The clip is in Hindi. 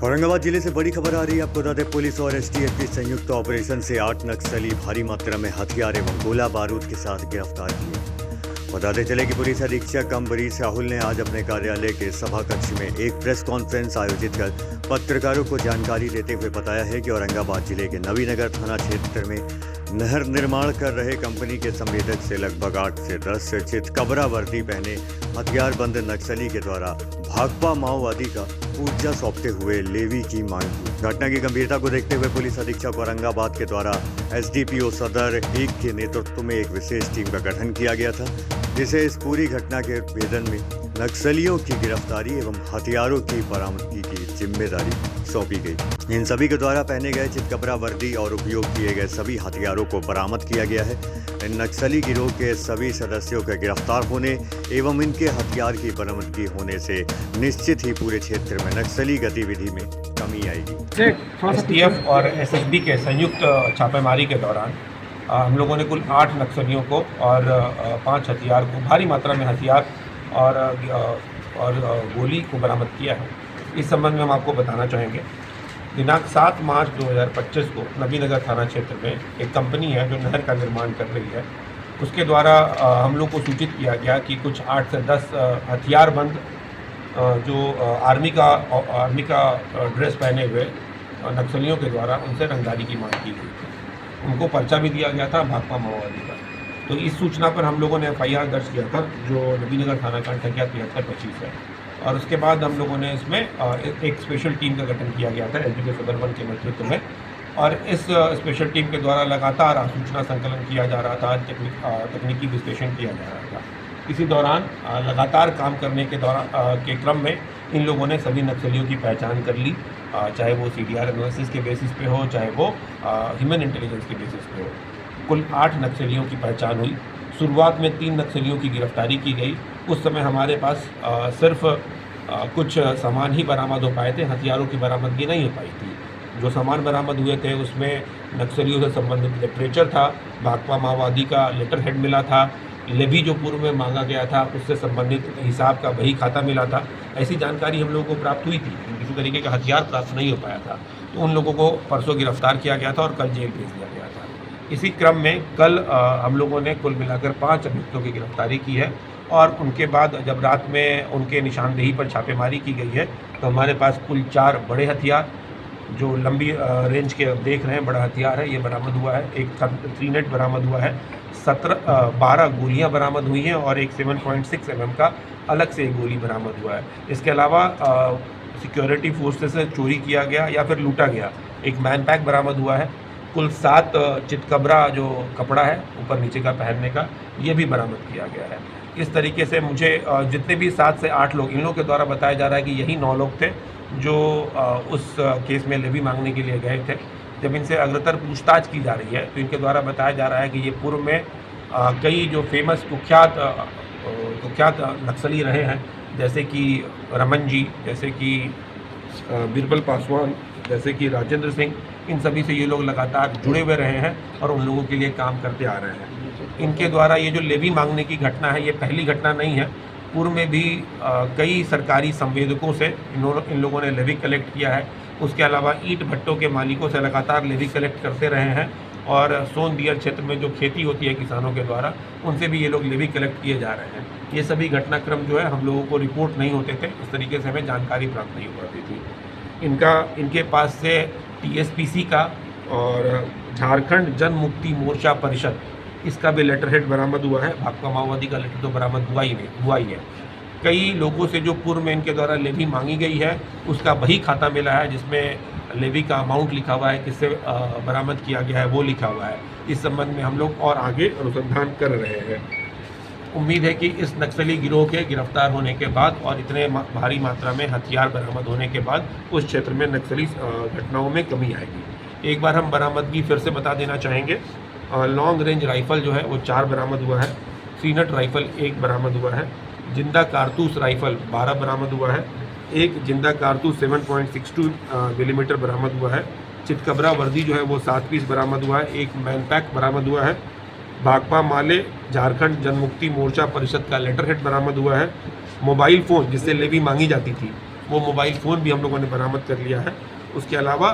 औरंगाबाद जिले से बड़ी खबर आ रही है। आपको बता दें, पुलिस और एसटीएफ की संयुक्त ऑपरेशन से 8 नक्सली भारी मात्रा में हथियार एवं गोला बारूद के साथ गिरफ्तार किए। बताते चले कि पुलिस अधीक्षक अम्बरीश राहुल ने आज अपने कार्यालय के सभा कक्ष में एक प्रेस कॉन्फ्रेंस आयोजित कर पत्रकारों को जानकारी देते हुए बताया है कि औरंगाबाद जिले के नवीनगर थाना क्षेत्र में नहर निर्माण कर रहे कंपनी के संवेदक से लगभग 8 से 10 चितकबरा वर्दी पहने हथियारबंद नक्सली के द्वारा भाकपा माओवादी का ऊर्जा सौंपते हुए लेवी की मांग की। घटना की गंभीरता को देखते हुए पुलिस अधीक्षक औरंगाबाद के द्वारा एसडीपीओ सदर 1 के नेतृत्व में एक विशेष टीम का गठन किया गया था, जिसे इस पूरी घटना के भेदन में नक्सलियों की गिरफ्तारी एवं हथियारों की बरामदगी की जिम्मेदारी सौंपी गई। इन सभी के द्वारा पहने गए चितकबरा वर्दी और उपयोग किए गए सभी हथियारों को बरामद किया गया है। इन नक्सली गिरोह के सभी सदस्यों के गिरफ्तार होने एवं इनके हथियार की बरामदगी होने से निश्चित ही पूरे क्षेत्र में नक्सली गतिविधि में कमी आएगी। एसटीएफ और एसएसबी के संयुक्त छापेमारी के दौरान हम लोगों ने कुल 8 नक्सलियों को और 5 हथियार को, भारी मात्रा में हथियार और गोली को बरामद किया है। इस संबंध में हम आपको बताना चाहेंगे, दिनांक 7 मार्च 2025 को नवीनगर थाना क्षेत्र में एक कंपनी है जो नहर का निर्माण कर रही है, उसके द्वारा हम लोग को सूचित किया गया कि कुछ 8 से 10 हथियारबंद जो आर्मी का ड्रेस पहने हुए नक्सलियों के द्वारा उनसे रंगदारी की मांग की गई थी। उनको पर्चा भी दिया गया था भाकपा माओवादी का। तो इस सूचना पर हम लोगों ने एफआईआर दर्ज किया था, जो नवीनगर थाना का संख्या 7325 है। और उसके बाद हम लोगों ने इसमें एक स्पेशल टीम का गठन किया गया था एसडीपीओ सदर 1 के नेतृत्व में, और इस स्पेशल टीम के द्वारा लगातार सूचना संकलन किया जा रहा था, तकनीकी विश्लेषण किया जा रहा था। इसी दौरान लगातार काम करने के क्रम में इन लोगों ने सभी नक्सलियों की पहचान कर ली, चाहे वो सीडीआर एनालिसिस के बेसिस पे हो, चाहे वो ह्यूमन इंटेलिजेंस के बेसिस पे हो। कुल 8 नक्सलियों की पहचान हुई। शुरुआत में 3 नक्सलियों की गिरफ्तारी की गई। उस समय हमारे पास सिर्फ कुछ सामान ही बरामद हो पाए थे, हथियारों की बरामदगी नहीं हो पाई थी। जो सामान बरामद हुए थे उसमें नक्सलियों से संबंधित लिटरेचर था, भाकपा माओवादी का लेटर हेड मिला था, लेवी जो पूर्व में मांगा गया था उससे संबंधित हिसाब का बही खाता मिला था। ऐसी जानकारी हम लोगों को प्राप्त हुई थी, किसी तरीके का हथियार प्राप्त नहीं हो पाया था। तो उन लोगों को परसों गिरफ्तार किया गया था और कल जेल भेज दिया गया था। इसी क्रम में कल हम लोगों ने कुल मिलाकर 5 अभियुक्तों की गिरफ्तारी की है, और उनके बाद जब रात में उनके निशानदेही पर छापेमारी की गई है तो हमारे पास कुल 4 बड़े हथियार, जो लंबी रेंज के देख रहे हैं बड़ा हथियार है, ये बरामद हुआ है। एक 3 नेट बरामद हुआ है, 12 गोलियां बरामद हुई हैं, और एक 7.6 mm का अलग से एक गोली बरामद हुआ है। इसके अलावा सिक्योरिटी फोर्सेस से चोरी किया गया या फिर लूटा गया एक मैन पैक बरामद हुआ है। कुल 7 चितकबरा जो कपड़ा है ऊपर नीचे का पहनने का, ये भी बरामद किया गया है। इस तरीके से मुझे जितने भी 7 से 8 लोग, इन लोगों के द्वारा बताया जा रहा है कि यही 9 लोग थे जो उस केस में लेवी मांगने के लिए गए थे। जब इनसे अग्रतर पूछताछ की जा रही है तो इनके द्वारा बताया जा रहा है कि ये पूर्व में कई जो फेमस कुख्यात नक्सली रहे हैं, जैसे कि रमन जी, जैसे कि बीरबल पासवान, जैसे कि राजेंद्र सिंह, इन सभी से ये लोग लगातार जुड़े हुए रहे हैं और उन लोगों के लिए काम करते आ रहे हैं। इनके द्वारा ये जो लेवी मांगने की घटना है, ये पहली घटना नहीं है। पूर्व में भी कई सरकारी संवेदकों से इन लोगों ने लेवी कलेक्ट किया है। उसके अलावा ईंट भट्टों के मालिकों से लगातार लेवी कलेक्ट करते रहे हैं, और सोन दियर क्षेत्र में जो खेती होती है किसानों के द्वारा, उनसे भी ये लोग लेवी कलेक्ट किए जा रहे हैं। ये सभी घटनाक्रम जो है हम लोगों को रिपोर्ट नहीं होते थे, इस तरीके से हमें जानकारी प्राप्त नहीं हो पाती थी। इनके पास से टीएसपीसी का और झारखंड जन मुक्ति मोर्चा परिषद, इसका भी लेटर हेड बरामद हुआ है। भाकपा माओवादी का लेटर तो बरामद हुआ ही है। कई लोगों से जो पूर्व में इनके द्वारा लेवी मांगी गई है उसका वही खाता मिला है, जिसमें लेवी का अमाउंट लिखा हुआ है, किससे बरामद किया गया है वो लिखा हुआ है। इस संबंध में हम लोग और आगे अनुसंधान कर रहे हैं। उम्मीद है कि इस नक्सली गिरोह के गिरफ्तार होने के बाद और इतने भारी मात्रा में हथियार बरामद होने के बाद उस क्षेत्र में नक्सली घटनाओं में कमी आएगी। एक बार हम बरामदगी फिर से बता देना चाहेंगे। लॉन्ग रेंज राइफ़ल जो है वो 4 बरामद हुआ है, 3 नट राइफ़ल 1 बरामद हुआ है, जिंदा कारतूस राइफ़ल 12 बरामद हुआ है, एक जिंदा कारतूस 7.62 मिलीमीटर बरामद हुआ है, चितकबरा वर्दी जो है वो 7 पीस बरामद हुआ है, एक मैन पैक बरामद हुआ है, भाकपा माले झारखंड जनमुक्ति मोर्चा परिषद का लेटर हेड बरामद हुआ है, मोबाइल फ़ोन जिससे लेवी मांगी जाती थी वो मोबाइल फ़ोन भी हम लोगों ने बरामद कर लिया है। उसके अलावा